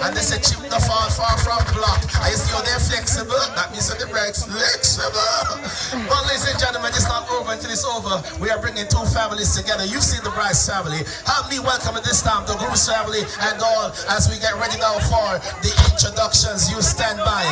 And they say chip the fall far from block. I see how they're flexible. That means that the break's flexible. But ladies and gentlemen, it's not over until it's over. We are bringing two families together. You see the Bryce family. Help me welcome at this time the Bruce family and all as we get ready now for the introductions. You stand by.